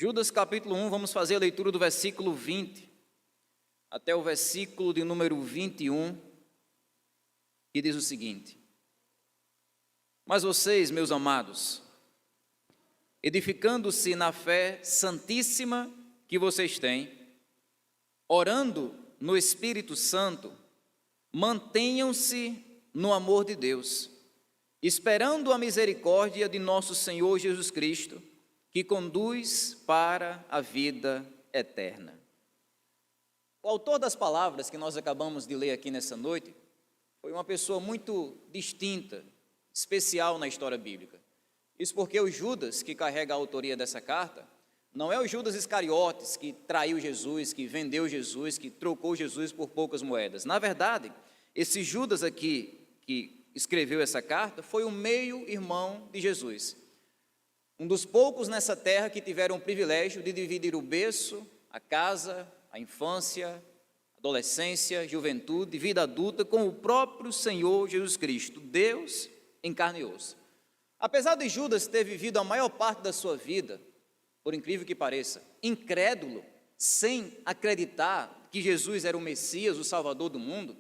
Judas capítulo 1, vamos fazer a leitura do versículo 20 até o versículo de número 21, que diz o seguinte: Mas vocês, meus amados, edificando-se na fé santíssima que vocês têm, orando no Espírito Santo, mantenham-se no amor de Deus, esperando a misericórdia de nosso Senhor Jesus Cristo, que conduz para a vida eterna. O autor das palavras que nós acabamos de ler aqui nessa noite foi uma pessoa muito distinta, especial na história bíblica. Isso porque o Judas, que carrega a autoria dessa carta, não é o Judas Iscariotes que traiu Jesus, que vendeu Jesus, que trocou Jesus por poucas moedas. Na verdade, esse Judas aqui que escreveu essa carta foi o meio-irmão de Jesus. Um dos poucos nessa terra que tiveram o privilégio de dividir o berço, a casa, a infância, adolescência, juventude, vida adulta com o próprio Senhor Jesus Cristo, Deus em carne e osso. Apesar de Judas ter vivido a maior parte da sua vida, por incrível que pareça, incrédulo, sem acreditar que Jesus era o Messias, o Salvador do mundo,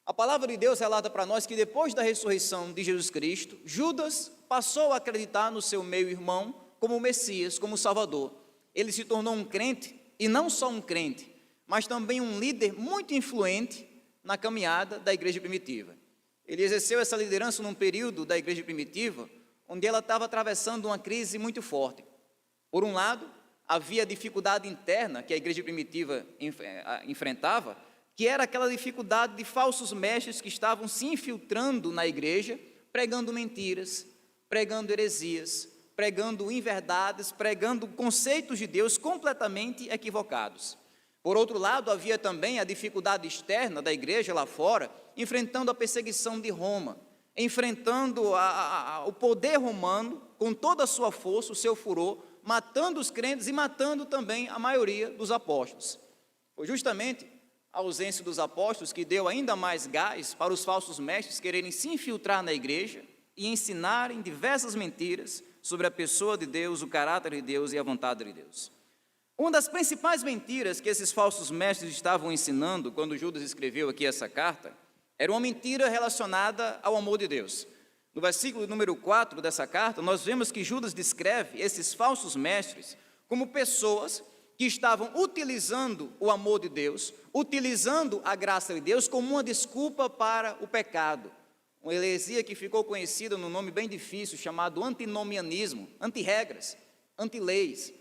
a palavra de Deus relata para nós que depois da ressurreição de Jesus Cristo, Judas passou a acreditar no seu meio-irmão como o Messias, como o Salvador. Ele se tornou um crente, e não só um crente, mas também um líder muito influente na caminhada da igreja primitiva. Ele exerceu essa liderança num período da igreja primitiva, onde ela estava atravessando uma crise muito forte. Por um lado, havia a dificuldade interna que a igreja primitiva enfrentava, que era aquela dificuldade de falsos mestres que estavam se infiltrando na igreja, pregando mentiras, pregando heresias, pregando inverdades, pregando conceitos de Deus completamente equivocados. Por outro lado, havia também a dificuldade externa da igreja lá fora, enfrentando a perseguição de Roma, enfrentando o poder romano com toda a sua força, o seu furor, matando os crentes e matando também a maioria dos apóstolos. Foi justamente a ausência dos apóstolos que deu ainda mais gás para os falsos mestres quererem se infiltrar na igreja e ensinarem diversas mentiras sobre a pessoa de Deus, o caráter de Deus e a vontade de Deus. Uma das principais mentiras que esses falsos mestres estavam ensinando quando Judas escreveu aqui essa carta era uma mentira relacionada ao amor de Deus. No versículo número 4 dessa carta, nós vemos que Judas descreve esses falsos mestres como pessoas que estavam utilizando o amor de Deus, utilizando a graça de Deus como uma desculpa para o pecado. Uma heresia que ficou conhecida num nome bem difícil, chamado antinomianismo, anti-regras, anti-leis.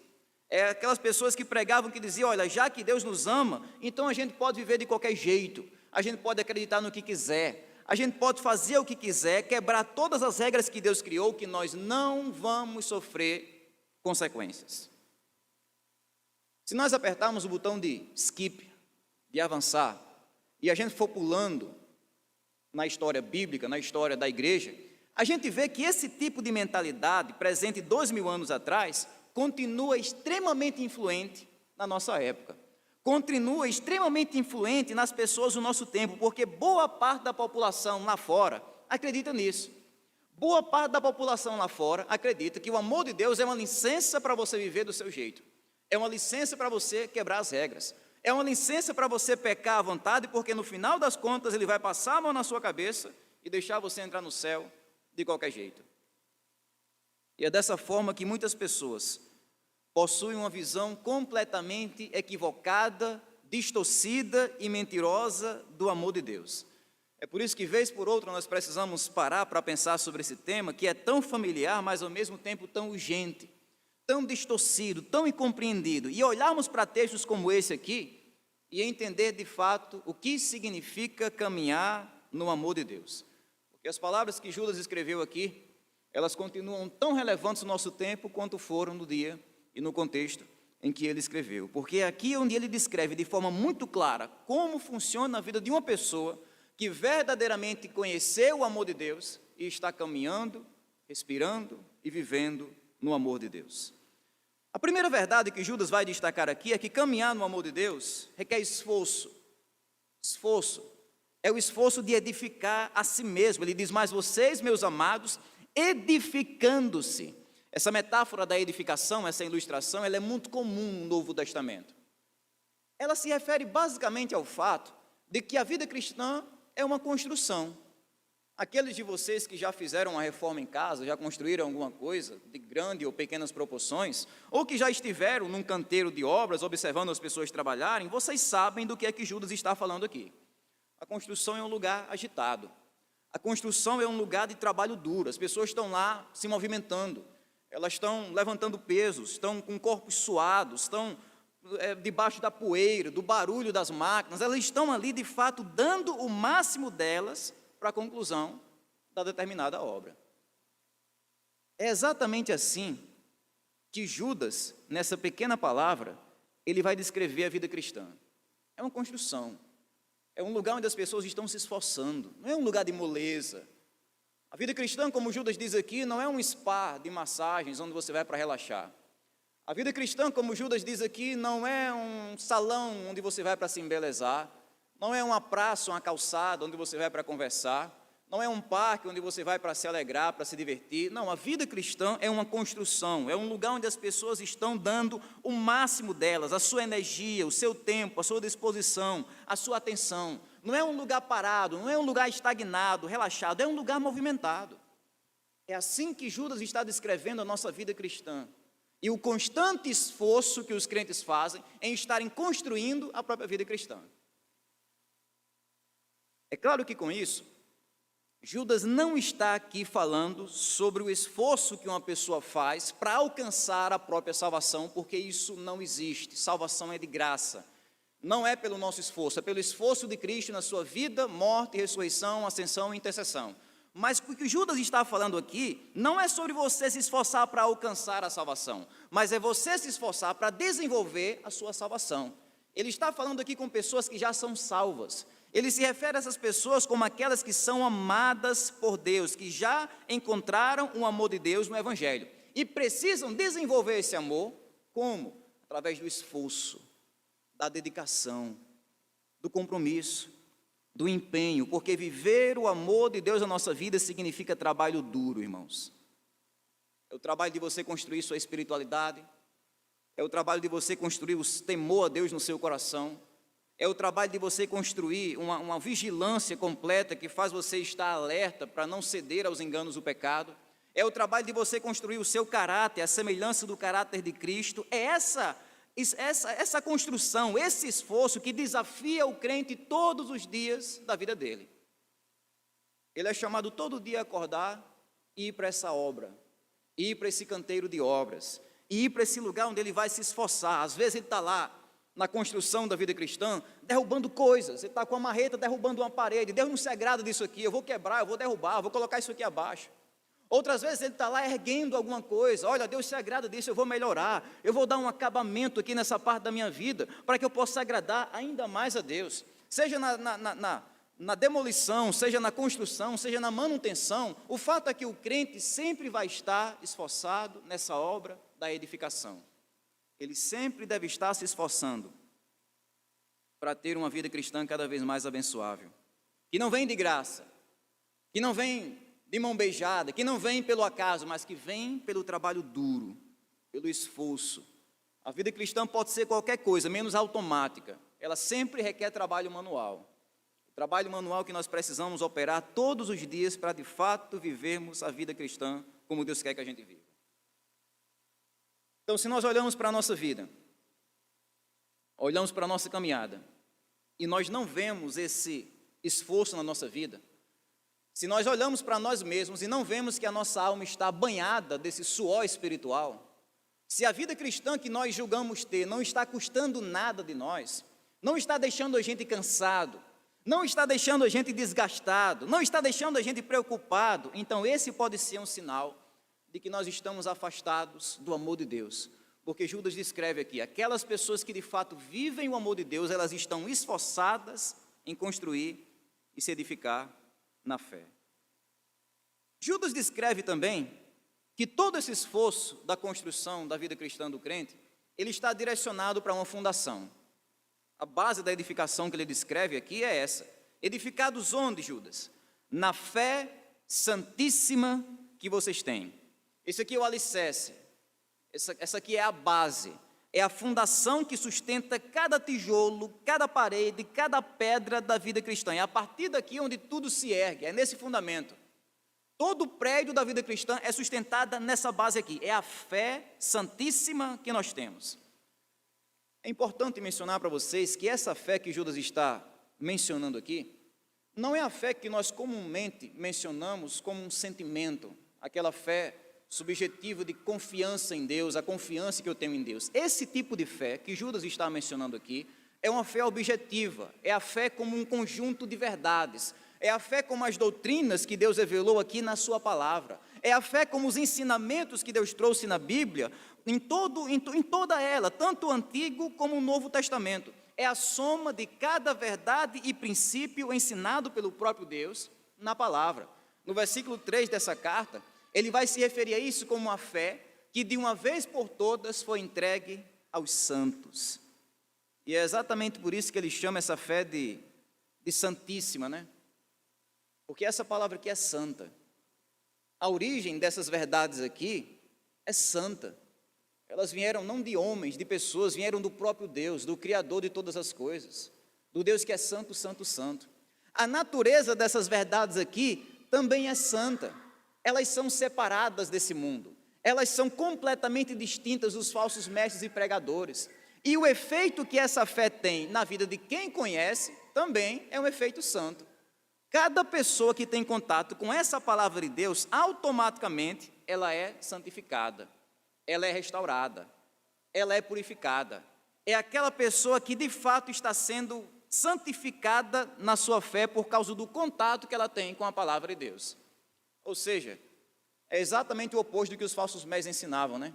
É aquelas pessoas que pregavam, que diziam, olha, já que Deus nos ama, então a gente pode viver de qualquer jeito, a gente pode acreditar no que quiser, a gente pode fazer o que quiser, quebrar todas as regras que Deus criou, que nós não vamos sofrer consequências. Se nós apertarmos o botão de skip, de avançar, e a gente for pulando na história bíblica, na história da igreja, a gente vê que esse tipo de mentalidade, presente 2000 anos atrás, continua extremamente influente na nossa época. Continua extremamente influente nas pessoas do nosso tempo, porque boa parte da população lá fora acredita nisso. Boa parte da população lá fora acredita que o amor de Deus é uma licença para você viver do seu jeito. É uma licença para você quebrar as regras. É uma licença para você pecar à vontade, porque no final das contas ele vai passar a mão na sua cabeça e deixar você entrar no céu de qualquer jeito. E é dessa forma que muitas pessoas possuem uma visão completamente equivocada, distorcida e mentirosa do amor de Deus. É por isso que, vez por outra, nós precisamos parar para pensar sobre esse tema, que é tão familiar, mas ao mesmo tempo tão urgente, tão distorcido, tão incompreendido, e olharmos para textos como esse aqui e entender de fato o que significa caminhar no amor de Deus. Porque as palavras que Judas escreveu aqui, elas continuam tão relevantes no nosso tempo quanto foram no dia e no contexto em que ele escreveu. Porque é aqui onde ele descreve de forma muito clara como funciona a vida de uma pessoa que verdadeiramente conheceu o amor de Deus e está caminhando, respirando e vivendo no amor de Deus. A primeira verdade que Judas vai destacar aqui é que caminhar no amor de Deus requer esforço. Esforço é o esforço de edificar a si mesmo. Ele diz, mas vocês, meus amados, edificando-se. Essa metáfora da edificação, essa ilustração, ela é muito comum no Novo Testamento. Ela se refere basicamente ao fato de que a vida cristã é uma construção. Aqueles de vocês que já fizeram uma reforma em casa, já construíram alguma coisa de grande ou pequenas proporções, ou que já estiveram num canteiro de obras observando as pessoas trabalharem, vocês sabem do que é que Judas está falando aqui. A construção é um lugar agitado. A construção é um lugar de trabalho duro. As pessoas estão lá se movimentando. Elas estão levantando pesos, estão com corpos suados, estão debaixo da poeira, do barulho das máquinas. Elas estão ali, de fato, dando o máximo delas para a conclusão da determinada obra. É exatamente assim que Judas, nessa pequena palavra, ele vai descrever a vida cristã. É uma construção. É um lugar onde as pessoas estão se esforçando. Não é um lugar de moleza. A vida cristã, como Judas diz aqui, não é um spa de massagens onde você vai para relaxar. A vida cristã, como Judas diz aqui, não é um salão onde você vai para se embelezar. Não é uma praça, uma calçada onde você vai para conversar. Não é um parque onde você vai para se alegrar, para se divertir. Não, a vida cristã é uma construção, é um lugar onde as pessoas estão dando o máximo delas, a sua energia, o seu tempo, a sua disposição, a sua atenção. Não é um lugar parado, não é um lugar estagnado, relaxado, é um lugar movimentado. É assim que Judas está descrevendo a nossa vida cristã. E o constante esforço que os crentes fazem em estarem construindo a própria vida cristã. É claro que com isso, Judas não está aqui falando sobre o esforço que uma pessoa faz para alcançar a própria salvação, porque isso não existe. Salvação é de graça. Não é pelo nosso esforço, é pelo esforço de Cristo na sua vida, morte, ressurreição, ascensão e intercessão. Mas o que Judas está falando aqui não é sobre você se esforçar para alcançar a salvação, mas é você se esforçar para desenvolver a sua salvação. Ele está falando aqui com pessoas que já são salvas. Ele se refere a essas pessoas como aquelas que são amadas por Deus, que já encontraram o amor de Deus no Evangelho. E precisam desenvolver esse amor, como? Através do esforço, da dedicação, do compromisso, do empenho, porque viver o amor de Deus na nossa vida significa trabalho duro, irmãos. É o trabalho de você construir sua espiritualidade, é o trabalho de você construir o temor a Deus no seu coração, é o trabalho de você construir uma vigilância completa que faz você estar alerta para não ceder aos enganos do pecado, é o trabalho de você construir o seu caráter, a semelhança do caráter de Cristo. É essa construção, esse esforço que desafia o crente todos os dias da vida dele. Ele é chamado todo dia a acordar e ir para essa obra, ir para esse canteiro de obras, e ir para esse lugar onde ele vai se esforçar. Às vezes ele está lá, na construção da vida cristã, derrubando coisas. Ele está com a marreta derrubando uma parede. Deus não se agrada disso aqui, eu vou quebrar, eu vou derrubar, eu vou colocar isso aqui abaixo. Outras vezes ele está lá erguendo alguma coisa. Olha, Deus se agrada disso, eu vou melhorar, eu vou dar um acabamento aqui nessa parte da minha vida, para que eu possa agradar ainda mais a Deus. Seja na demolição, seja na construção, seja na manutenção, o fato é que o crente sempre vai estar esforçado nessa obra da edificação. Ele sempre deve estar se esforçando para ter uma vida cristã cada vez mais abençoável, que não vem de graça, que não vem de mão beijada, que não vem pelo acaso, mas que vem pelo trabalho duro, pelo esforço. A vida cristã pode ser qualquer coisa, menos automática. Ela sempre requer trabalho manual. O trabalho manual que nós precisamos operar todos os dias para, de fato, vivermos a vida cristã como Deus quer que a gente viva. Então, se nós olhamos para a nossa vida, olhamos para a nossa caminhada, e nós não vemos esse esforço na nossa vida, se nós olhamos para nós mesmos e não vemos que a nossa alma está banhada desse suor espiritual, se a vida cristã que nós julgamos ter não está custando nada de nós, não está deixando a gente cansado, não está deixando a gente desgastado, não está deixando a gente preocupado, então esse pode ser um sinal de que nós estamos afastados do amor de Deus. Porque Judas descreve aqui, aquelas pessoas que de fato vivem o amor de Deus, elas estão esforçadas em construir e se edificar na fé. Judas descreve também que todo esse esforço da construção da vida cristã do crente, ele está direcionado para uma fundação. A base da edificação que ele descreve aqui é essa. Edificados onde, Judas? Na fé santíssima que vocês têm. Esse aqui é o alicerce, essa aqui é a base, é a fundação que sustenta cada tijolo, cada parede, cada pedra da vida cristã. É a partir daqui onde tudo se ergue, é nesse fundamento. Todo o prédio da vida cristã é sustentada nessa base aqui, é a fé santíssima que nós temos. É importante mencionar para vocês que essa fé que Judas está mencionando aqui, não é a fé que nós comumente mencionamos como um sentimento, aquela fé subjetiva de confiança em Deus, a confiança que eu tenho em Deus. Esse tipo de fé que Judas está mencionando aqui é uma fé objetiva, é a fé como um conjunto de verdades, é a fé como as doutrinas que Deus revelou aqui na sua palavra, é a fé como os ensinamentos que Deus trouxe na Bíblia, em toda ela, tanto o Antigo como o Novo Testamento. É a soma de cada verdade e princípio ensinado pelo próprio Deus na palavra. No versículo 3 dessa carta, ele vai se referir a isso como uma fé que de uma vez por todas foi entregue aos santos. E é exatamente por isso que ele chama essa fé de santíssima, né? Porque essa palavra aqui é santa. A origem dessas verdades aqui é santa. Elas vieram não de homens, de pessoas, vieram do próprio Deus, do Criador de todas as coisas, do Deus que é santo, santo, santo. A natureza dessas verdades aqui também é santa. Elas são separadas desse mundo. Elas são completamente distintas dos falsos mestres e pregadores. E o efeito que essa fé tem na vida de quem conhece também é um efeito santo. Cada pessoa que tem contato com essa palavra de Deus, automaticamente ela é santificada, ela é restaurada, ela é purificada. É aquela pessoa que de fato está sendo santificada na sua fé por causa do contato que ela tem com a palavra de Deus. Ou seja, é exatamente o oposto do que os falsos mestres ensinavam, né?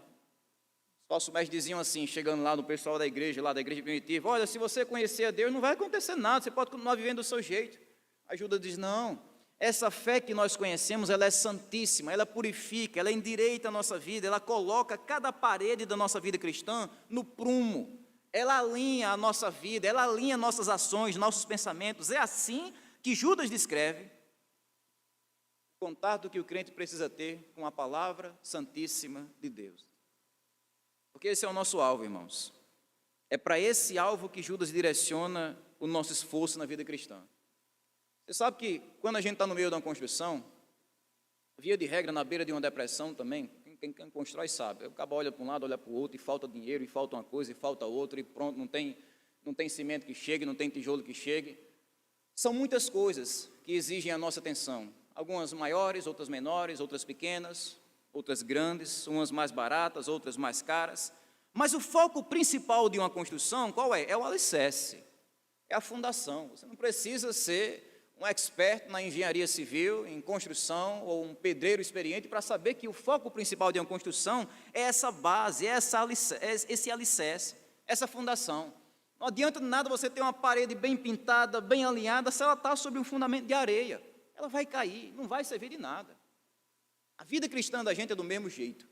Os falsos mestres diziam assim, chegando lá no pessoal da igreja primitiva: olha, se você conhecer a Deus, não vai acontecer nada, você pode continuar vivendo do seu jeito. A Judas diz: não, essa fé que nós conhecemos, ela é santíssima, ela purifica, ela endireita a nossa vida, ela coloca cada parede da nossa vida cristã no prumo, ela alinha a nossa vida, ela alinha nossas ações, nossos pensamentos. É assim que Judas descreve o contato que o crente precisa ter com a palavra santíssima de Deus. Porque esse é o nosso alvo, irmãos. É para esse alvo que Judas direciona o nosso esforço na vida cristã. Você sabe que quando a gente está no meio de uma construção, via de regra, na beira de uma depressão também, quem constrói sabe, o cabo olha para um lado, olha para o outro, e falta dinheiro, e falta uma coisa, e falta outra, e pronto, não tem cimento que chegue, não tem tijolo que chegue. São muitas coisas que exigem a nossa atenção, algumas maiores, outras menores, outras pequenas, outras grandes, umas mais baratas, outras mais caras. Mas o foco principal de uma construção, qual é? É o alicerce, é a fundação. Você não precisa ser um expert na engenharia civil, em construção, ou um pedreiro experiente para saber que o foco principal de uma construção é essa base, esse alicerce, essa fundação. Não adianta nada você ter uma parede bem pintada, bem alinhada, se ela está sobre um fundamento de areia. Ela vai cair, não vai servir de nada. A vida cristã da gente é do mesmo jeito.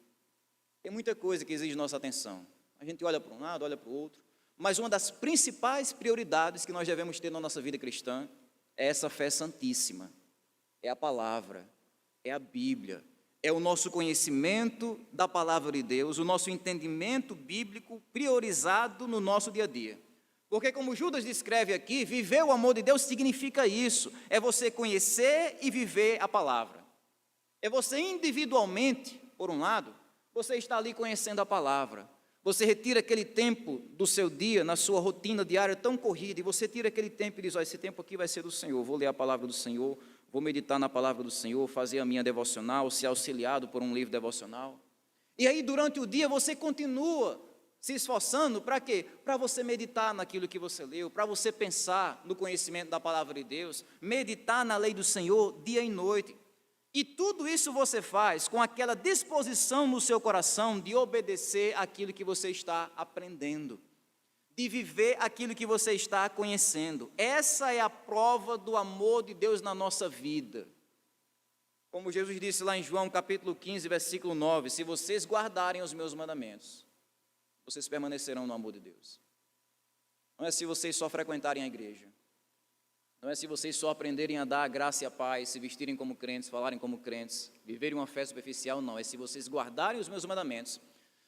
Tem muita coisa que exige nossa atenção. A gente olha para um lado, olha para o outro, mas uma das principais prioridades que nós devemos ter na nossa vida cristã é essa fé santíssima, é a palavra, é a Bíblia, é o nosso conhecimento da palavra de Deus, o nosso entendimento bíblico priorizado no nosso dia a dia. Porque como Judas descreve aqui, viver o amor de Deus significa isso, é você conhecer e viver a palavra. É você individualmente, por um lado, você está ali conhecendo a palavra. Você retira aquele tempo do seu dia, na sua rotina diária tão corrida, e você tira aquele tempo e diz: esse tempo aqui vai ser do Senhor, vou ler a palavra do Senhor, vou meditar na palavra do Senhor, fazer a minha devocional, ser auxiliado por um livro devocional. E aí durante o dia você continua se esforçando para quê? Para você meditar naquilo que você leu, para você pensar no conhecimento da palavra de Deus, meditar na lei do Senhor dia e noite. E tudo isso você faz com aquela disposição no seu coração de obedecer aquilo que você está aprendendo, de viver aquilo que você está conhecendo. Essa é a prova do amor de Deus na nossa vida. Como Jesus disse lá em João capítulo 15, versículo 9, se vocês guardarem os meus mandamentos, vocês permanecerão no amor de Deus. Não é se vocês só frequentarem a igreja. não é se vocês só aprenderem a dar a graça e a paz, se vestirem como crentes, falarem como crentes, viverem uma fé superficial, não. É se vocês guardarem os meus mandamentos,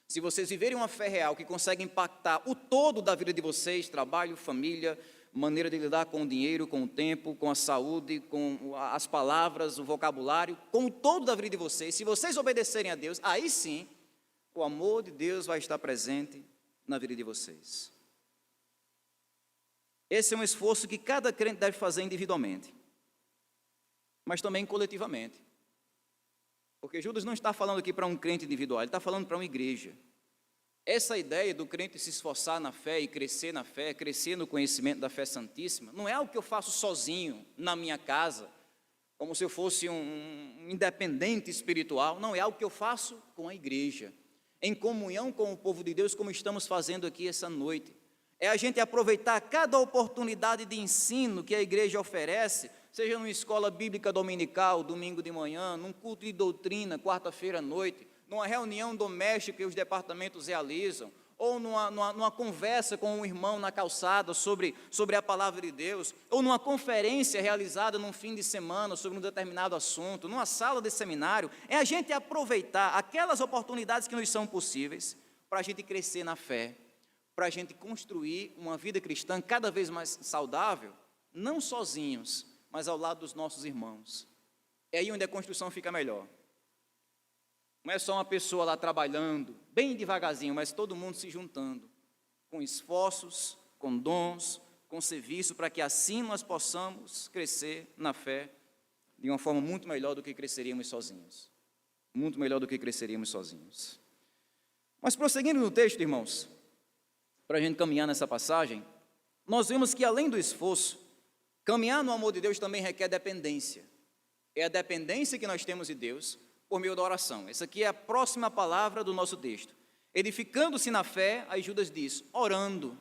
se vocês viverem uma fé real que consegue impactar o todo da vida de vocês, trabalho, família, maneira de lidar com o dinheiro, com o tempo, com a saúde, com as palavras, o vocabulário, com o todo da vida de vocês, se vocês obedecerem a Deus, aí sim, o amor de Deus vai estar presente na vida de vocês. Esse é um esforço que cada crente deve fazer individualmente, mas também coletivamente. Porque Judas não está falando aqui para um crente individual, ele está falando para uma igreja. Essa ideia do crente se esforçar na fé e crescer na fé, crescer no conhecimento da fé santíssima, não é algo que eu faço sozinho, na minha casa, como se eu fosse um independente espiritual. Não, é algo que eu faço com a igreja, em comunhão com o povo de Deus, como estamos fazendo aqui essa noite. É a gente aproveitar cada oportunidade de ensino que a igreja oferece, seja numa escola bíblica dominical, domingo de manhã, num culto de doutrina, quarta-feira à noite, numa reunião doméstica que os departamentos realizam, ou numa conversa com um irmão na calçada sobre a palavra de Deus, ou numa conferência realizada num fim de semana sobre um determinado assunto, numa sala de seminário. É a gente aproveitar aquelas oportunidades que nos são possíveis para a gente crescer na fé, para a gente construir uma vida cristã cada vez mais saudável, não sozinhos, mas ao lado dos nossos irmãos. É aí onde a construção fica melhor. Não é só uma pessoa lá trabalhando, bem devagarzinho, mas todo mundo se juntando, com esforços, com dons, com serviço, para que assim nós possamos crescer na fé de uma forma muito melhor do que cresceríamos sozinhos. Muito melhor do que cresceríamos sozinhos. Mas prosseguindo no texto, irmãos, para a gente caminhar nessa passagem, nós vemos que além do esforço, caminhar no amor de Deus também requer dependência. É a dependência que nós temos de Deus por meio da oração. Essa aqui é a próxima palavra do nosso texto. Edificando-se na fé, aí Judas diz, orando.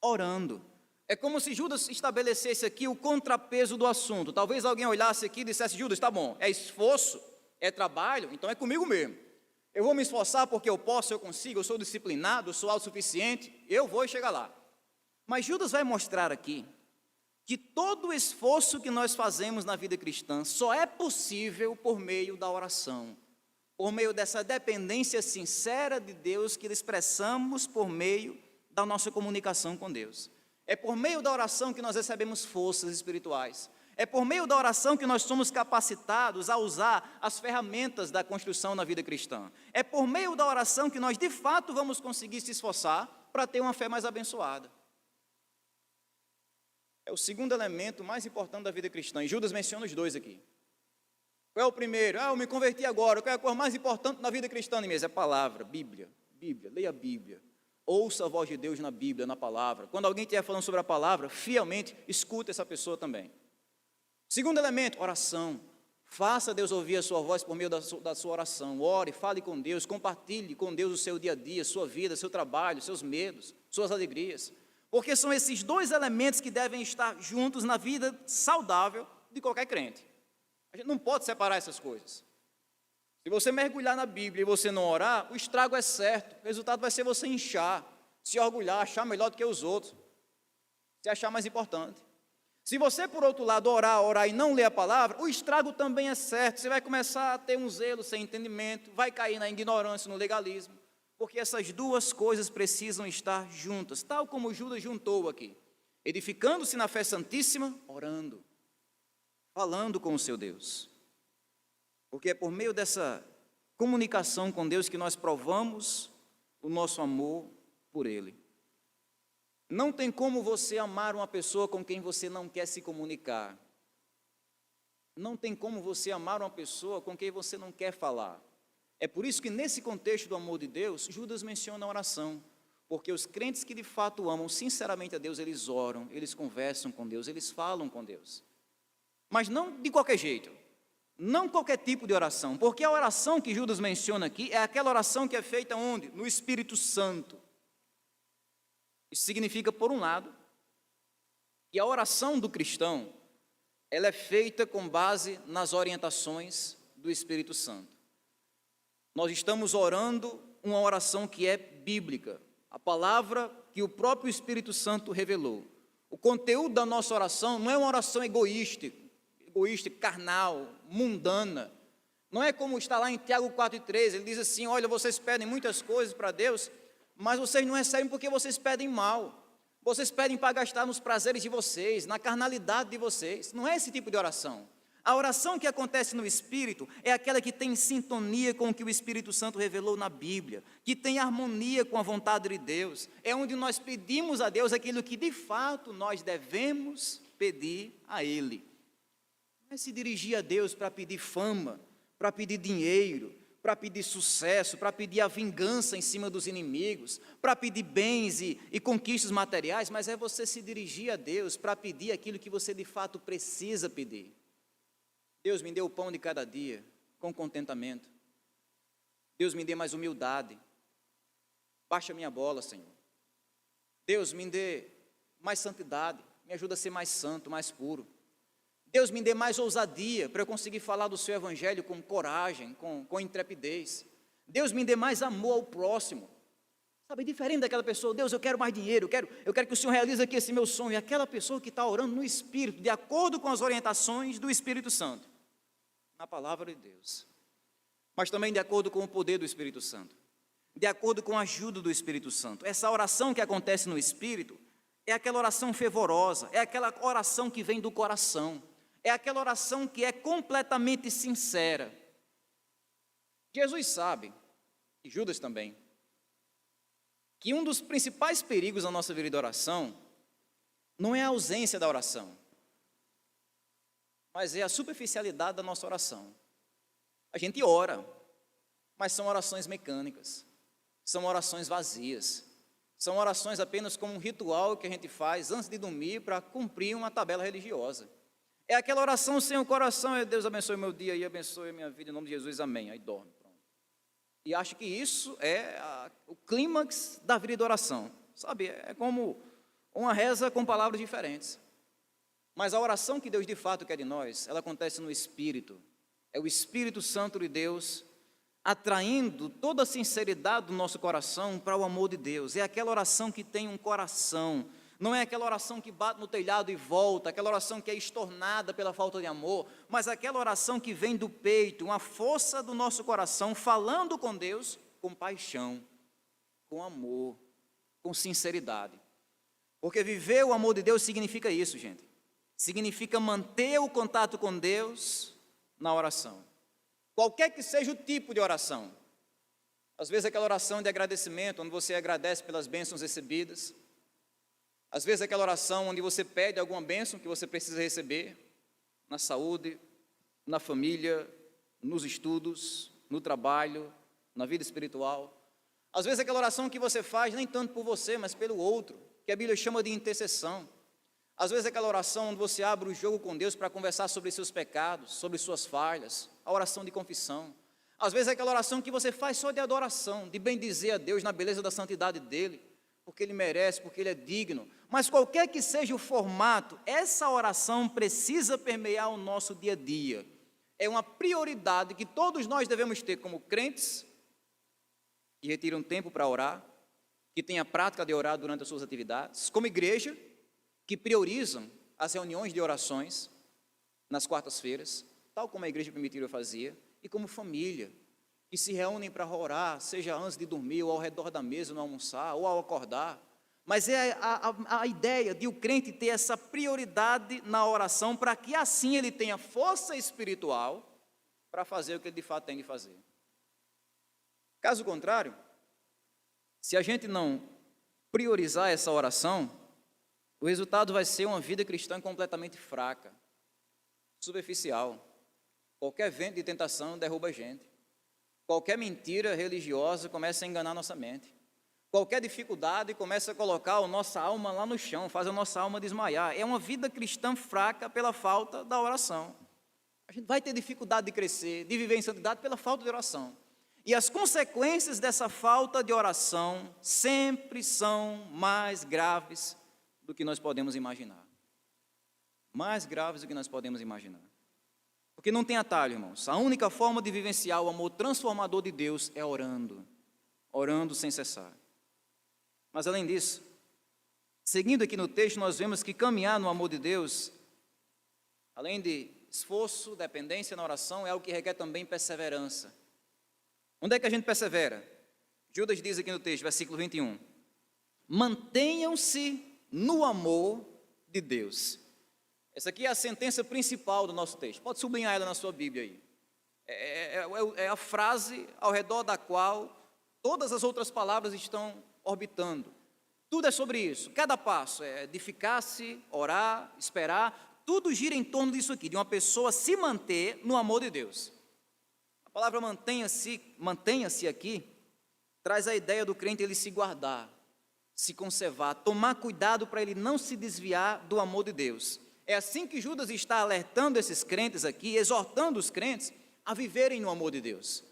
Orando. É como se Judas estabelecesse aqui o contrapeso do assunto. Talvez alguém olhasse aqui e dissesse, Judas, tá bom, é esforço, é trabalho, então é comigo mesmo. Eu vou me esforçar porque eu posso, eu consigo, eu sou disciplinado, eu sou autossuficiente, eu vou chegar lá. Mas Judas vai mostrar aqui que todo o esforço que nós fazemos na vida cristã só é possível por meio da oração, por meio dessa dependência sincera de Deus que expressamos por meio da nossa comunicação com Deus. É por meio da oração que nós recebemos forças espirituais. É por meio da oração que nós somos capacitados a usar as ferramentas da construção na vida cristã. É por meio da oração que nós, de fato, vamos conseguir se esforçar para ter uma fé mais abençoada. É o segundo elemento mais importante da vida cristã, e Judas menciona os dois aqui. Qual é o primeiro? Eu me converti agora, qual é a coisa mais importante na vida cristã? É a palavra, Bíblia, leia a Bíblia. Ouça a voz de Deus na Bíblia, na palavra. Quando alguém estiver falando sobre a palavra, fielmente, escute essa pessoa também. Segundo elemento, oração. Faça Deus ouvir a sua voz por meio da sua oração. Ore, fale com Deus, compartilhe com Deus o seu dia a dia, sua vida, seu trabalho, seus medos, suas alegrias. Porque são esses dois elementos que devem estar juntos na vida saudável de qualquer crente. A gente não pode separar essas coisas. Se você mergulhar na Bíblia e você não orar, o estrago é certo. O resultado vai ser você inchar, se orgulhar, achar melhor do que os outros, se achar mais importante. Se você, por outro lado, orar e não ler a palavra, o estrago também é certo. Você vai começar a ter um zelo sem entendimento, vai cair na ignorância, no legalismo, porque essas duas coisas precisam estar juntas, tal como Judas juntou aqui, edificando-se na fé santíssima, orando, falando com o seu Deus. Porque é por meio dessa comunicação com Deus que nós provamos o nosso amor por Ele. Não tem como você amar uma pessoa com quem você não quer se comunicar. Não tem como você amar uma pessoa com quem você não quer falar. É por isso que nesse contexto do amor de Deus, Judas menciona a oração. Porque os crentes que de fato amam sinceramente a Deus, eles oram, eles conversam com Deus, eles falam com Deus. Mas não de qualquer jeito. Não qualquer tipo de oração. Porque a oração que Judas menciona aqui é aquela oração que é feita onde? No Espírito Santo. Isso significa, por um lado, que a oração do cristão, ela é feita com base nas orientações do Espírito Santo. Nós estamos orando uma oração que é bíblica, a palavra que o próprio Espírito Santo revelou. O conteúdo da nossa oração não é uma oração egoísta, carnal, mundana. Não é como está lá em Tiago 4,13, ele diz assim: olha, vocês pedem muitas coisas para Deus, mas vocês não recebem porque vocês pedem mal. Vocês pedem para gastar nos prazeres de vocês, na carnalidade de vocês. Não é esse tipo de oração. A oração que acontece no Espírito é aquela que tem sintonia com o que o Espírito Santo revelou na Bíblia, que tem harmonia com a vontade de Deus. É onde nós pedimos a Deus aquilo que de fato nós devemos pedir a Ele. Não é se dirigir a Deus para pedir fama, para pedir dinheiro, para pedir sucesso, para pedir a vingança em cima dos inimigos, para pedir bens e conquistas materiais, mas é você se dirigir a Deus para pedir aquilo que você de fato precisa pedir. Deus me dê o pão de cada dia, com contentamento. Deus me dê mais humildade. Baixa a minha bola, Senhor. Deus me dê mais santidade, me ajuda a ser mais santo, mais puro. Deus me dê mais ousadia para eu conseguir falar do seu evangelho com coragem, com intrepidez. Deus me dê mais amor ao próximo. Sabe, diferente daquela pessoa: Deus, eu quero mais dinheiro, eu quero que o Senhor realize aqui esse meu sonho. E aquela pessoa que está orando no Espírito, de acordo com as orientações do Espírito Santo, na palavra de Deus, mas também de acordo com o poder do Espírito Santo, de acordo com a ajuda do Espírito Santo. Essa oração que acontece no Espírito é aquela oração fervorosa, é aquela oração que vem do coração, é aquela oração que é completamente sincera. Jesus sabe, e Judas também, que um dos principais perigos na nossa vida de oração não é a ausência da oração, mas é a superficialidade da nossa oração. A gente ora, mas são orações mecânicas, são orações vazias, são orações apenas como um ritual que a gente faz antes de dormir para cumprir uma tabela religiosa. É aquela oração sem o coração: Deus abençoe meu dia e abençoe a minha vida, em nome de Jesus, amém. Aí dorme, pronto. E acho que isso é o clímax da vida de oração, sabe? É como uma reza com palavras diferentes. Mas a oração que Deus de fato quer de nós, ela acontece no Espírito. É o Espírito Santo de Deus atraindo toda a sinceridade do nosso coração para o amor de Deus. É aquela oração que tem um coração. Não é aquela oração que bate no telhado e volta, aquela oração que é estornada pela falta de amor, mas aquela oração que vem do peito, uma força do nosso coração, falando com Deus com paixão, com amor, com sinceridade. Porque viver o amor de Deus significa isso, gente. Significa manter o contato com Deus na oração. Qualquer que seja o tipo de oração. Às vezes aquela oração de agradecimento, onde você agradece pelas bênçãos recebidas. Às vezes aquela oração onde você pede alguma bênção que você precisa receber, na saúde, na família, nos estudos, no trabalho, na vida espiritual. Às vezes aquela oração que você faz nem tanto por você, mas pelo outro, que a Bíblia chama de intercessão. Às vezes aquela oração onde você abre o jogo com Deus para conversar sobre seus pecados, sobre suas falhas, a oração de confissão. Às vezes aquela oração que você faz só de adoração, de bendizer a Deus na beleza da santidade dEle, porque Ele merece, porque Ele é digno. Mas qualquer que seja o formato, essa oração precisa permear o nosso dia a dia. É uma prioridade que todos nós devemos ter como crentes, que retiram tempo para orar, que têm a prática de orar durante as suas atividades, como igreja, que priorizam as reuniões de orações nas quartas-feiras, tal como a igreja primitiva fazia, e como família, que se reúnem para orar, seja antes de dormir, ou ao redor da mesa, no almoçar, ou ao acordar. Mas é a ideia de o crente ter essa prioridade na oração, para que assim ele tenha força espiritual para fazer o que ele de fato tem de fazer. Caso contrário, se a gente não priorizar essa oração, o resultado vai ser uma vida cristã completamente fraca, superficial. Qualquer vento de tentação derruba a gente. Qualquer mentira religiosa começa a enganar nossa mente. Qualquer dificuldade começa a colocar a nossa alma lá no chão, faz a nossa alma desmaiar. É uma vida cristã fraca pela falta da oração. A gente vai ter dificuldade de crescer, de viver em santidade pela falta de oração. E as consequências dessa falta de oração sempre são mais graves do que nós podemos imaginar. Mais graves do que nós podemos imaginar. Porque não tem atalho, irmãos. A única forma de vivenciar o amor transformador de Deus é orando. Orando sem cessar. Mas além disso, Seguindo aqui no texto, nós vemos que caminhar no amor de Deus, além de esforço, dependência na oração, é algo que requer também perseverança. Onde é que a gente persevera? Judas diz aqui no texto, versículo 21, mantenham-se no amor de Deus. Essa aqui é a sentença principal do nosso texto, pode sublinhar ela na sua Bíblia aí. É a frase ao redor da qual todas as outras palavras estão orbitando. Tudo é sobre isso, cada passo é edificar-se, orar, esperar, tudo gira em torno disso aqui, de uma pessoa se manter no amor de Deus. A palavra mantenha-se aqui, traz a ideia do crente ele se guardar, se conservar, tomar cuidado para ele não se desviar do amor de Deus. É assim que Judas está alertando esses crentes aqui, exortando os crentes a viverem no amor de Deus.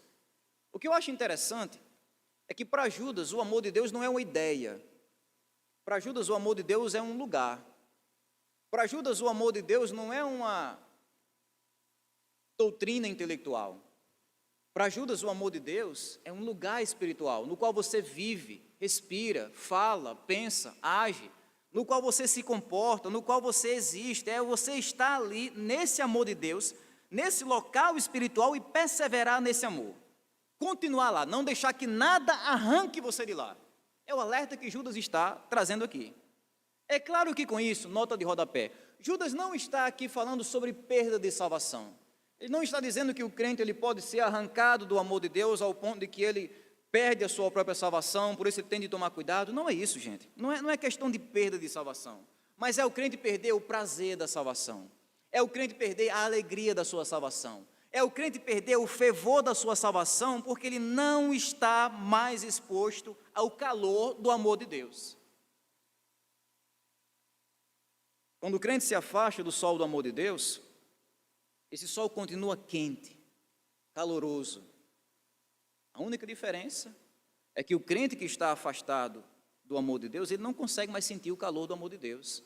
O que eu acho interessante é que para Judas o amor de Deus não é uma ideia. Para Judas o amor de Deus é um lugar. Para Judas o amor de Deus não é uma doutrina intelectual. Para Judas o amor de Deus é um lugar espiritual, no qual você vive, respira, fala, pensa, age, no qual você se comporta, no qual você existe. Você está ali nesse amor de Deus, nesse local espiritual e perseverar nesse amor. Continuar lá, não deixar que nada arranque você de lá. É o alerta que Judas está trazendo aqui. É claro que com isso, nota de rodapé, Judas não está aqui falando sobre perda de salvação. Ele não está dizendo que o crente ele pode ser arrancado do amor de Deus ao ponto de que ele perde a sua própria salvação, por isso ele tem de tomar cuidado. Não é isso, gente. Não é questão de perda de salvação. Mas é o crente perder o prazer da salvação. É o crente perder a alegria da sua salvação. É o crente perder o fervor da sua salvação, porque ele não está mais exposto ao calor do amor de Deus. Quando o crente se afasta do sol do amor de Deus, esse sol continua quente, caloroso. A única diferença é que o crente que está afastado do amor de Deus, ele não consegue mais sentir o calor do amor de Deus.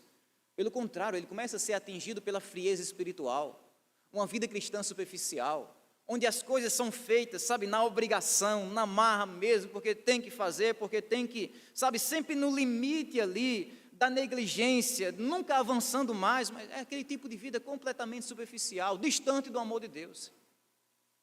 Pelo contrário, ele começa a ser atingido pela frieza espiritual. Uma vida cristã superficial, onde as coisas são feitas, sabe, na obrigação, na marra mesmo, porque tem que fazer, porque tem que, sabe, sempre no limite ali da negligência, nunca avançando mais, mas é aquele tipo de vida completamente superficial, distante do amor de Deus.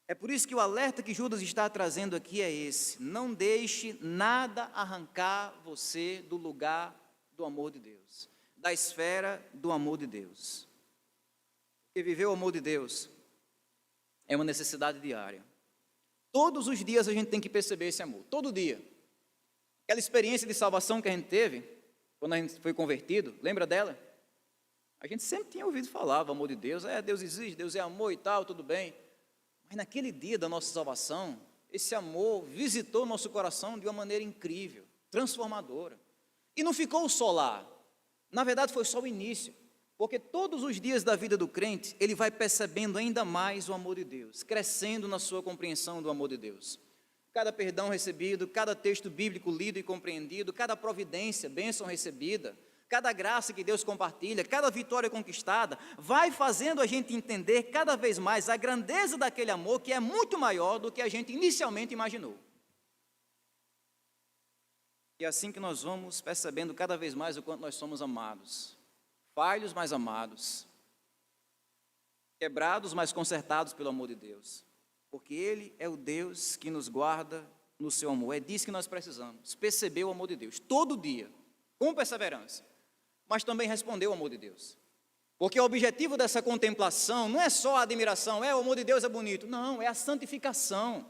É por isso que o alerta que Judas está trazendo aqui é esse: não deixe nada arrancar você do lugar do amor de Deus, da esfera do amor de Deus. Porque viver o amor de Deus é uma necessidade diária. Todos os dias a gente tem que perceber esse amor, todo dia. Aquela experiência de salvação que a gente teve, quando a gente foi convertido, lembra dela? A gente sempre tinha ouvido falar do amor de Deus, Deus existe, Deus é amor e tal, tudo bem. Mas naquele dia da nossa salvação, esse amor visitou nosso coração de uma maneira incrível, transformadora. E não ficou só lá, na verdade foi só o início. Porque todos os dias da vida do crente, ele vai percebendo ainda mais o amor de Deus, crescendo na sua compreensão do amor de Deus. Cada perdão recebido, cada texto bíblico lido e compreendido, cada providência, bênção recebida, cada graça que Deus compartilha, cada vitória conquistada, vai fazendo a gente entender cada vez mais a grandeza daquele amor que é muito maior do que a gente inicialmente imaginou. E é assim que nós vamos percebendo cada vez mais o quanto nós somos amados. Falhos, mas amados, quebrados, mas consertados pelo amor de Deus, porque Ele é o Deus que nos guarda no seu amor. É disso que nós precisamos, perceber o amor de Deus, todo dia, com perseverança, mas também responder o amor de Deus, porque o objetivo dessa contemplação não é só a admiração, o amor de Deus é bonito, não, é a santificação,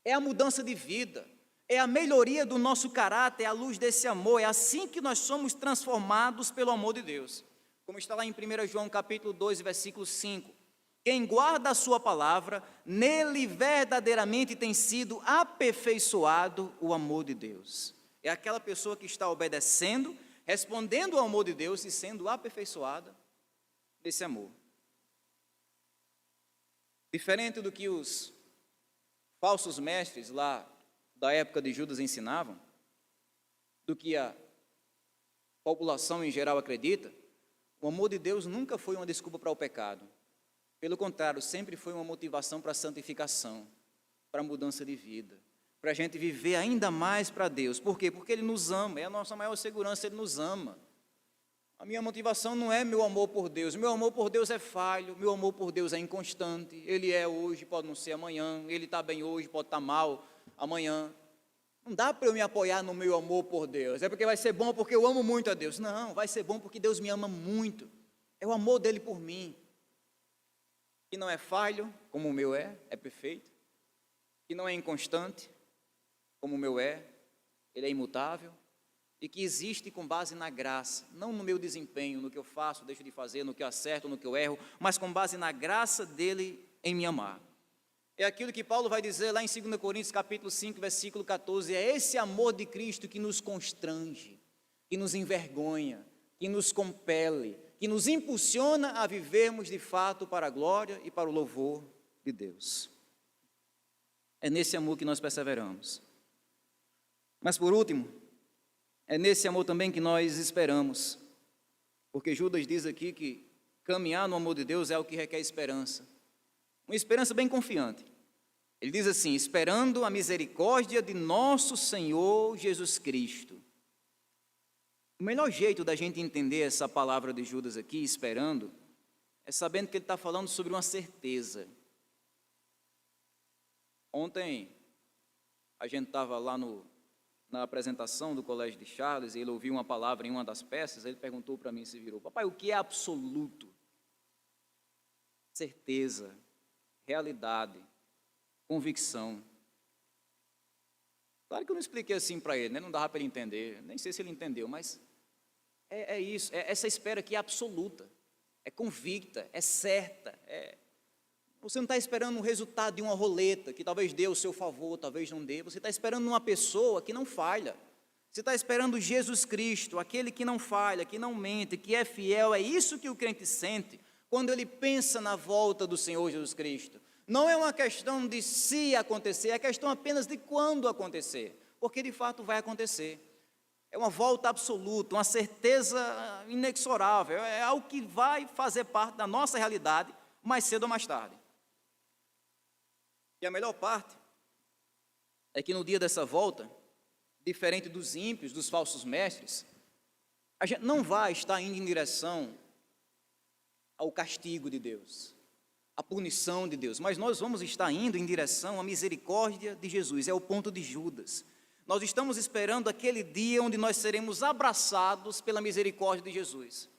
é a mudança de vida, é a melhoria do nosso caráter, é a luz desse amor, é assim que nós somos transformados pelo amor de Deus. Como está lá em 1 João capítulo 2, versículo 5. Quem guarda a sua palavra, nele verdadeiramente tem sido aperfeiçoado o amor de Deus. É aquela pessoa que está obedecendo, respondendo ao amor de Deus e sendo aperfeiçoada nesse amor. Diferente do que os falsos mestres lá da época de Judas ensinavam, do que a população em geral acredita, o amor de Deus nunca foi uma desculpa para o pecado. Pelo contrário, sempre foi uma motivação para a santificação, para a mudança de vida, para a gente viver ainda mais para Deus. Por quê? Porque Ele nos ama, é a nossa maior segurança, Ele nos ama. A minha motivação não é meu amor por Deus. Meu amor por Deus é falho, meu amor por Deus é inconstante. Ele é hoje, pode não ser amanhã. Ele está bem hoje, pode estar mal amanhã. Não dá para eu me apoiar no meu amor por Deus. É porque vai ser bom porque eu amo muito a Deus. Não, vai ser bom porque Deus me ama muito. É o amor dele por mim. Que não é falho, como o meu é perfeito. Que não é inconstante, como o meu ele é imutável. E que existe com base na graça, não no meu desempenho, no que eu faço, deixo de fazer, no que eu acerto, no que eu erro, mas com base na graça dele em me amar. É aquilo que Paulo vai dizer lá em 2 Coríntios capítulo 5, versículo 14, é esse amor de Cristo que nos constrange, que nos envergonha, que nos compele, que nos impulsiona a vivermos de fato para a glória e para o louvor de Deus. É nesse amor que nós perseveramos. Mas por último, é nesse amor também que nós esperamos, porque Judas diz aqui que caminhar no amor de Deus é o que requer esperança, uma esperança bem confiante. Ele diz assim, esperando a misericórdia de nosso Senhor Jesus Cristo. O melhor jeito da gente entender essa palavra de Judas aqui, esperando, é sabendo que ele está falando sobre uma certeza. Ontem, a gente estava lá na apresentação do Colégio de Charles, e ele ouviu uma palavra em uma das peças, ele perguntou para mim, se virou, papai, o que é absoluto? Certeza, realidade, convicção. Claro que eu não expliquei assim para ele, né? Não dava para ele entender, nem sei se ele entendeu, mas é isso, é essa espera que é absoluta, é convicta, é certa, você não está esperando um resultado de uma roleta, que talvez dê o seu favor, talvez não dê. Você está esperando uma pessoa que não falha. Você está esperando Jesus Cristo, aquele que não falha, que não mente, que é fiel. É isso que o crente sente quando ele pensa na volta do Senhor Jesus Cristo. Não é uma questão de se acontecer, é questão apenas de quando acontecer. Porque de fato vai acontecer. É uma volta absoluta, uma certeza inexorável. É algo que vai fazer parte da nossa realidade mais cedo ou mais tarde. E a melhor parte é que no dia dessa volta, diferente dos ímpios, dos falsos mestres, a gente não vai estar indo em direção ao castigo de Deus, à punição de Deus, mas nós vamos estar indo em direção à misericórdia de Jesus, é o ponto de Judas. Nós estamos esperando aquele dia onde nós seremos abraçados pela misericórdia de Jesus.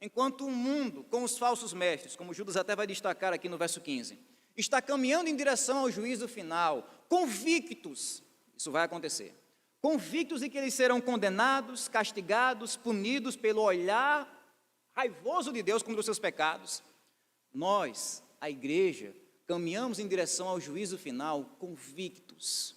Enquanto o mundo, com os falsos mestres, como Judas até vai destacar aqui no verso 15, está caminhando em direção ao juízo final, convictos, isso vai acontecer, convictos de que eles serão condenados, castigados, punidos pelo olhar raivoso de Deus contra os seus pecados. Nós, a igreja, caminhamos em direção ao juízo final, convictos,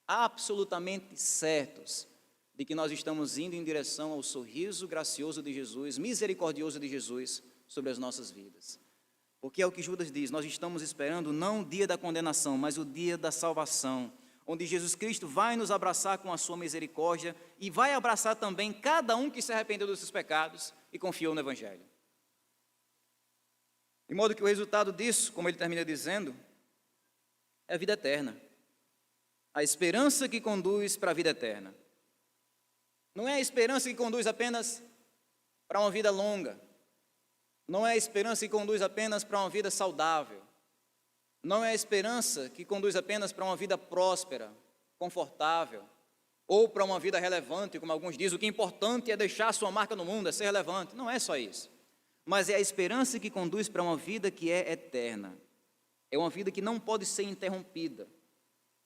absolutamente certos de que nós estamos indo em direção ao sorriso gracioso de Jesus, misericordioso de Jesus sobre as nossas vidas. Porque é o que Judas diz, nós estamos esperando não o dia da condenação, mas o dia da salvação, onde Jesus Cristo vai nos abraçar com a sua misericórdia e vai abraçar também cada um que se arrependeu dos seus pecados e confiou no Evangelho. De modo que o resultado disso, como ele termina dizendo, é a vida eterna. A esperança que conduz para a vida eterna. Não é a esperança que conduz apenas para uma vida longa. Não é a esperança que conduz apenas para uma vida saudável. Não é a esperança que conduz apenas para uma vida próspera, confortável, ou para uma vida relevante, como alguns dizem, o que é importante é deixar a sua marca no mundo, é ser relevante. Não é só isso. Mas é a esperança que conduz para uma vida que é eterna. É uma vida que não pode ser interrompida,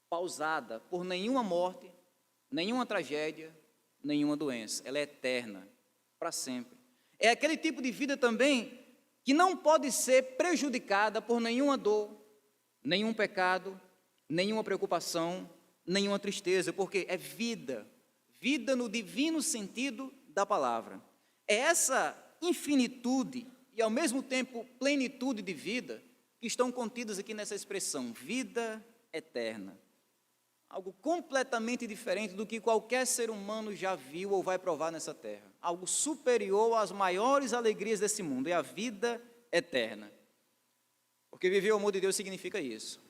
pausada por nenhuma morte, nenhuma tragédia, nenhuma doença. Ela é eterna, para sempre. É aquele tipo de vida também que não pode ser prejudicada por nenhuma dor, nenhum pecado, nenhuma preocupação, nenhuma tristeza, porque é vida, vida no divino sentido da palavra. É essa infinitude e ao mesmo tempo plenitude de vida que estão contidas aqui nessa expressão, vida eterna. Algo completamente diferente do que qualquer ser humano já viu ou vai provar nessa terra. Algo superior às maiores alegrias desse mundo, é a vida eterna. Porque viver o amor de Deus significa isso.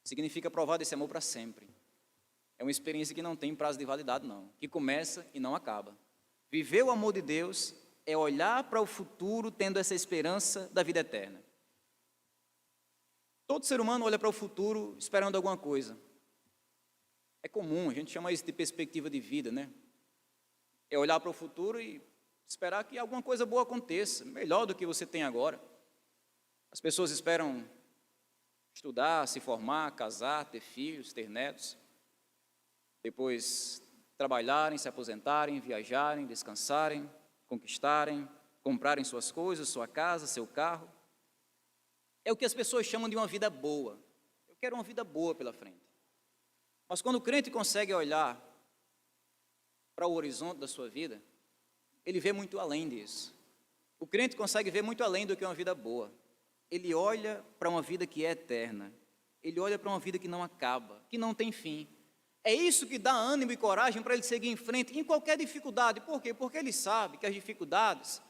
Significa provar desse amor para sempre. É uma experiência que não tem prazo de validade, não. Que começa e não acaba. Viver o amor de Deus é olhar para o futuro tendo essa esperança da vida eterna. Todo ser humano olha para o futuro esperando alguma coisa. É comum, a gente chama isso de perspectiva de vida, né? É olhar para o futuro e esperar que alguma coisa boa aconteça, melhor do que você tem agora. As pessoas esperam estudar, se formar, casar, ter filhos, ter netos, depois trabalharem, se aposentarem, viajarem, descansarem, conquistarem, comprarem suas coisas, sua casa, seu carro. É o que as pessoas chamam de uma vida boa. Eu quero uma vida boa pela frente. Mas quando o crente consegue olhar para o horizonte da sua vida, ele vê muito além disso. O crente consegue ver muito além do que uma vida boa. Ele olha para uma vida que é eterna. Ele olha para uma vida que não acaba, que não tem fim. É isso que dá ânimo e coragem para ele seguir em frente em qualquer dificuldade. Por quê? Porque ele sabe que as dificuldades,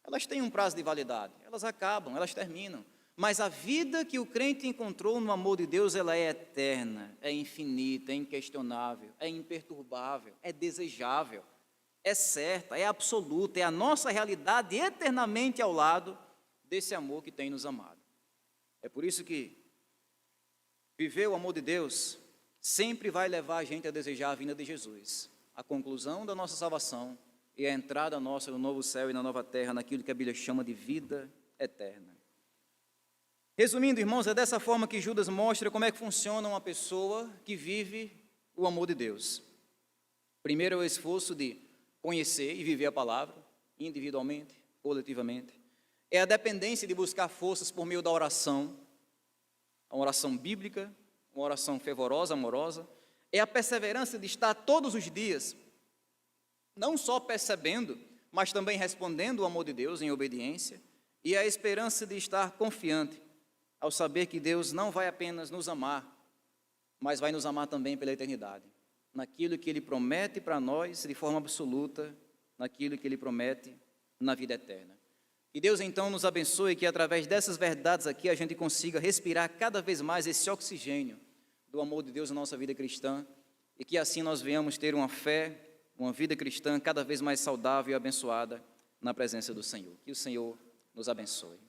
elas têm um prazo de validade. Elas acabam, elas terminam. Mas a vida que o crente encontrou no amor de Deus, ela é eterna, é infinita, é inquestionável, é imperturbável, é desejável, é certa, é absoluta, é a nossa realidade eternamente ao lado desse amor que tem nos amado. É por isso que viver o amor de Deus sempre vai levar a gente a desejar a vinda de Jesus, a conclusão da nossa salvação e a entrada nossa no novo céu e na nova terra, naquilo que a Bíblia chama de vida eterna. Resumindo, irmãos, é dessa forma que Judas mostra como é que funciona uma pessoa que vive o amor de Deus. Primeiro é o esforço de conhecer e viver a palavra, individualmente, coletivamente. É a dependência de buscar forças por meio da oração, uma oração bíblica, uma oração fervorosa, amorosa. É a perseverança de estar todos os dias, não só percebendo, mas também respondendo o amor de Deus em obediência. E a esperança de estar confiante, ao saber que Deus não vai apenas nos amar, mas vai nos amar também pela eternidade, naquilo que Ele promete para nós de forma absoluta, naquilo que Ele promete na vida eterna. Que Deus então nos abençoe, que através dessas verdades aqui a gente consiga respirar cada vez mais esse oxigênio do amor de Deus na nossa vida cristã e que assim nós venhamos ter uma fé, uma vida cristã cada vez mais saudável e abençoada na presença do Senhor. Que o Senhor nos abençoe.